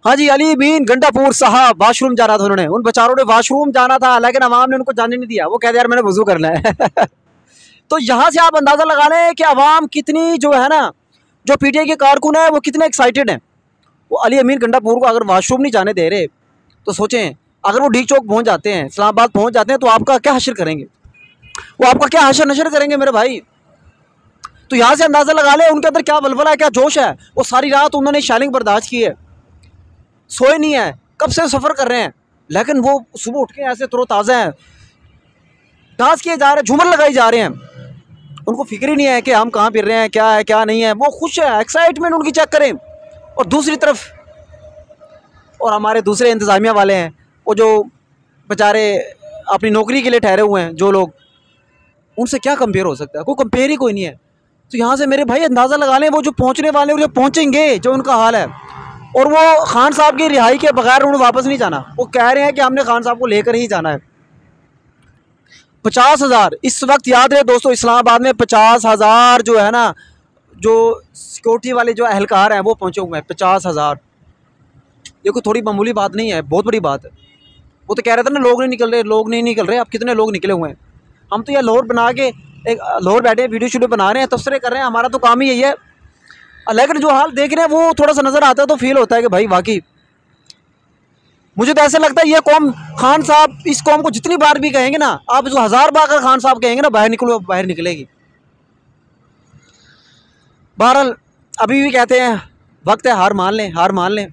हाँ जी, अली बीन गंडापुर साहब वाशरूम जाना था उन्होंने, उन बेचारों ने वाशरूम जाना था लेकिन अवाम ने उनको जाने नहीं दिया। वो कहते यार मैंने वजू करना है। तो यहाँ से आप अंदाजा लगा लें कि अवाम कितनी जो है ना, जो पीटीआई के कारकुन है वो कितने एक्साइटेड हैं। वो अली अमीन गंडापुर को अगर वाशरूम नहीं जाने दे रहे तो सोचें, अगर वो डी चौक पहुँच जाते हैं, इस्लामाबाद पहुँच जाते हैं, तो आपका क्या हशर करेंगे, वो आपका क्या हशर नशर करेंगे मेरे भाई। तो यहाँ से अंदाज़ा लगा लें उनके अंदर क्या बलबला है, क्या जोश है। वो सारी रात उन्होंने शैलिंग बर्दाश्त की है, सोए नहीं है, कब से सफ़र कर रहे हैं, लेकिन वो सुबह उठ के ऐसे तरोताज़ा हैं, डांस किए जा रहे हैं, झूमर लगाई जा रहे हैं। उनको फिक्र ही नहीं है कि हम कहाँ फिर रहे हैं, क्या है क्या नहीं है। वो खुश है, एक्साइटमेंट उनकी चेक करें। और दूसरी तरफ और हमारे दूसरे इंतज़ामिया वाले हैं, वो जो बेचारे अपनी नौकरी के लिए ठहरे हुए हैं जो लोग, उनसे क्या कंपेयर हो सकता है, कोई कंपेयर ही कोई नहीं है। तो यहाँ से मेरे भाई अंदाज़ा लगा लें वो जो पहुँचने वाले और जो पहुँचेंगे, जो उनका हाल है। और वो खान साहब की रिहाई के बगैर उन्हें वापस नहीं जाना। वो कह रहे हैं कि हमने खान साहब को लेकर ही जाना है। 50,000 इस वक्त, याद रहे दोस्तों, इस्लामाबाद में 50,000 जो है ना, जो सिक्योरिटी वाले जो एहलकार हैं वो पहुँचे हुए हैं। 50,000 ये कोई थोड़ी मामूली बात नहीं है, बहुत बड़ी बात है। वो तो कह रहे थे ना लोग नहीं निकल रहे, लोग नहीं निकल रहे। अब कितने लोग निकले हुए हैं। हम तो यार लाहौर बना के एक लाहौर बैठे वीडियो शूडियो बना रहे हैं, तबसरे कर रहे हैं, हमारा तो काम ही यही है। लेकिन जो हाल देख रहे हैं वो थोड़ा सा नज़र आता है तो फील होता है कि भाई वाकई मुझे तो ऐसा लगता है ये कौम, खान साहब इस कौम को जितनी बार भी कहेंगे ना, आप इसको 1000 बार अगर खान साहब कहेंगे ना बाहर निकलो, बाहर निकलेगी। बहरहाल अभी भी कहते हैं वक्त है, हार मान लें, हार मान लें।